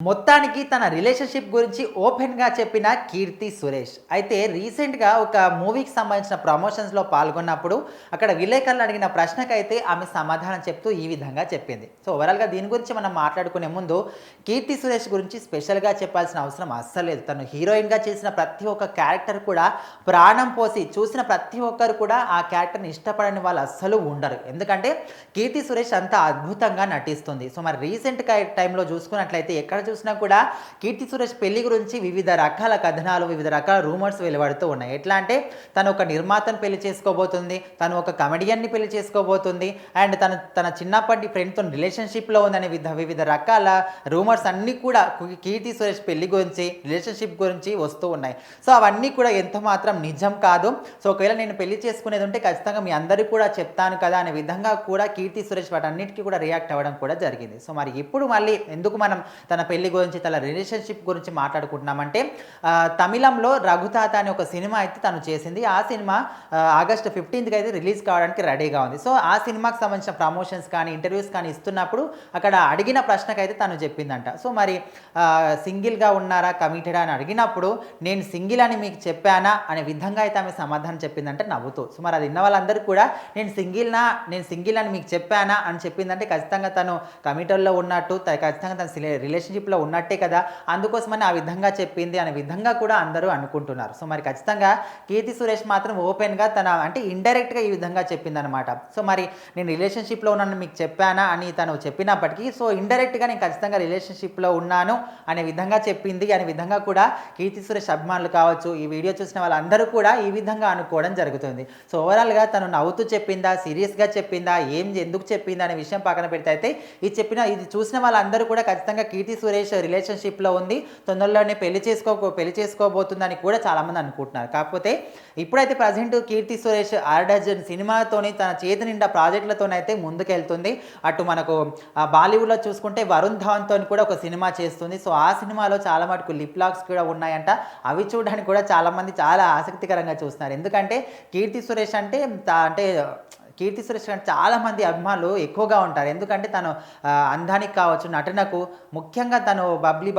మొత్తానికి తన రిలేషన్‌షిప్ గురించి ఓపెన్‌గా చెప్పిన కీర్తి సురేష్. అయితే రీసెంట్‌గా ఒక మూవీకి సంబంధించిన ప్రమోషన్స్‌లో పాల్గొన్నప్పుడు అక్కడ విలేకరులు అడిగిన ప్రశ్నకైతే ఆమె సమాధానం చెప్తూ ఈ విధంగా చెప్పింది. సో, ఓవరాల్‌గా దీని గురించి మనం మాట్లాడుకునే ముందు కీర్తి సురేష్ గురించి స్పెషల్‌గా చెప్పాల్సిన అవసరం అస్సలు లేదు. తను హీరోయిన్‌గా చేసిన ప్రతి ఒక్క క్యారెక్టర్ కూడా ప్రాణం పోసి చూసిన ప్రతి ఒక్కరు కూడా ఆ క్యారెక్టర్‌ని ఇష్టపడని వాళ్ళు అస్సలు ఉండరు. ఎందుకంటే కీర్తి సురేష్ అంత అద్భుతంగా నటిస్తుంది. సో, మరి రీసెంట్ టైంలో చూసుకున్నట్లయితే ఎక్కడ చూసినా కూడా కీర్తి సురేష్ పెళ్లి గురించి వివిధ రకాల కథనాలు, వివిధ రకాల రూమర్స్ వెలువడుతూ ఉన్నాయి. ఎట్లా అంటే తను ఒక నిర్మాతను పెళ్లి చేసుకోబోతుంది, తను ఒక కమెడియన్‌ని పెళ్లి చేసుకోబోతుంది, అండ్ తన చిన్నప్పటి ఫ్రెండ్‌తో రిలేషన్‌షిప్‌లో ఉందనే వివిధ రకాల రూమర్స్ అన్నీ కూడా కీర్తి సురేష్ పెళ్లి గురించి, రిలేషన్‌షిప్ గురించి వస్తూ ఉన్నాయి. సో, అవన్నీ కూడా ఎంత మాత్రం నిజం కాదు. సో, ఒకవేళ నేను పెళ్లి చేసుకునేది ఉంటే ఖచ్చితంగా మీ అందరికీ కూడా చెప్తాను కదా అనే విధంగా కూడా కీర్తి సురేష్ వాటన్నిటికీ కూడా రియాక్ట్ అవ్వడం కూడా జరిగింది. సో, మరి ఇప్పుడు మళ్ళీ ఎందుకు మనం తన పెళ్లి గురించి, తన రిలేషన్‌షిప్ గురించి మాట్లాడుకుంటున్నామంటే తమిళంలో 'రఘుతాత' అనే ఒక సినిమా అయితే తను చేసింది. ఆ సినిమా ఆగస్టు 15కి అయితే రిలీజ్ కావడానికి రెడీగా ఉంది. సో, ఆ సినిమాకి సంబంధించిన ప్రమోషన్స్ కానీ, ఇంటర్వ్యూస్ కానీ ఇస్తున్నప్పుడు అక్కడ అడిగిన ప్రశ్నకైతే తను చెప్పిందంట. సో, మరి సింగిల్‌గా ఉన్నారా, కమిటెడా అని అడిగినప్పుడు నేను సింగిల్ అని మీకు చెప్పానా అనే విధంగా అయితే ఆమె సమాధానం చెప్పిందంటే నవ్వుతూ. సో, మరి అది విన్న వాళ్ళందరూ కూడా నేను సింగిల్ అని మీకు చెప్పానా అని చెప్పిందంటే ఖచ్చితంగా తను కమిటెడ్‌లో ఉన్నట్టు, ఖచ్చితంగా తన రిలేషన్‌షిప్‌లో ఉన్నట్టే కదా, అందుకోసమని ఆ విధంగా చెప్పింది అనే విధంగా కూడా అందరూ అనుకుంటున్నారు. సో, మరి ఖచ్చితంగా కీర్తి సురేష్ మాత్రం ఓపెన్‌గా అంటే ఇండైరెక్ట్‌గా ఈ విధంగా చెప్పిందనమాట. సో, మరి నేను రిలేషన్‌షిప్‌లో ఉన్నానని మీకు చెప్పానా అని తను చెప్పినప్పటికీ, సో, ఇండైరెక్ట్‌గా నేను ఖచ్చితంగా రిలేషన్‌షిప్‌లో ఉన్నాను అనే విధంగా చెప్పింది అనే విధంగా కూడా కీర్తి సురేష్ అభిమానులు కావచ్చు, ఈ వీడియో చూసిన వాళ్ళందరూ కూడా ఈ విధంగా అనుకోవడం జరుగుతుంది. సో, ఓవరాల్‌గా తను నవ్వుతూ చెప్పిందా, సీరియస్‌గా చెప్పిందా, ఎందుకు చెప్పిందా అనే విషయం పక్కన పెడితే అయితే ఇది చూసిన వాళ్ళందరూ కూడా ఖచ్చితంగా కీర్తి సురేష్ రిలేషన్‌షిప్‌లో ఉంది, తొందరలోనే పెళ్లి చేసుకోబోతుందని కూడా చాలామంది అనుకుంటున్నారు. కాకపోతే ఇప్పుడైతే ప్రజెంట్ కీర్తి సురేష్ 'అరడజన్' సినిమాతోని తన చేతి నిండా ప్రాజెక్టులతోనైతే ముందుకెళ్తుంది. అటు మనకు బాలీవుడ్‌లో చూసుకుంటే వరుణ్ ధవన్‌తోని కూడా ఒక సినిమా చేస్తుంది. సో, ఆ సినిమాలో చాలా మటుకు లిప్ లాక్స్ కూడా ఉన్నాయంట. అవి చూడడానికి కూడా చాలామంది చాలా ఆసక్తికరంగా చూస్తున్నారు. ఎందుకంటే కీర్తి సురేష్ అంటే కీర్తి సురేష్ అంటే చాలామంది అభిమానులు ఎక్కువగా ఉంటారు. ఎందుకంటే తను అందానికి కావచ్చు, నటనకు, ముఖ్యంగా తను బబ్లీ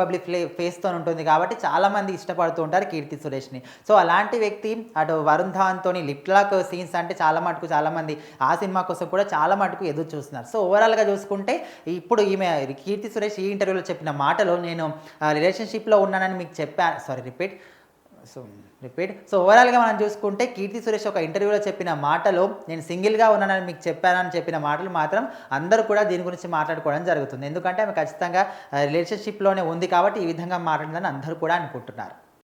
ఫేస్‌తో ఉంటుంది కాబట్టి చాలామంది ఇష్టపడుతూ ఉంటారు కీర్తి సురేష్‌ని. సో, అలాంటి వ్యక్తి అటు వరుణ్ ధవన్‌తోని లిప్ లాక్ సీన్స్ అంటే చాలామంది ఆ సినిమా కోసం కూడా చాలా మటుకు ఎదురు చూస్తున్నారు. సో, ఓవరాల్‌గా చూసుకుంటే ఇప్పుడు ఈమె కీర్తి సురేష్ ఈ ఇంటర్వ్యూలో చెప్పిన మాటలు, నేను రిలేషన్‌షిప్‌లో ఉన్నానని మీకు రిపీట్. సో, ఓవరాల్‌గా మనం చూసుకుంటే కీర్తి సురేష్ ఒక ఇంటర్వ్యూలో చెప్పిన మాటలు, నేను సింగిల్‌గా ఉన్నానని మీకు చెప్పానని చెప్పిన మాటలు మాత్రం అందరూ కూడా దీని గురించి మాట్లాడుకోవడం జరుగుతుంది. ఎందుకంటే ఆమె ఖచ్చితంగా రిలేషన్‌షిప్‌లోనే ఉంది కాబట్టి ఈ విధంగా మాట్లాడిందని అందరూ కూడా అనుకుంటున్నారు.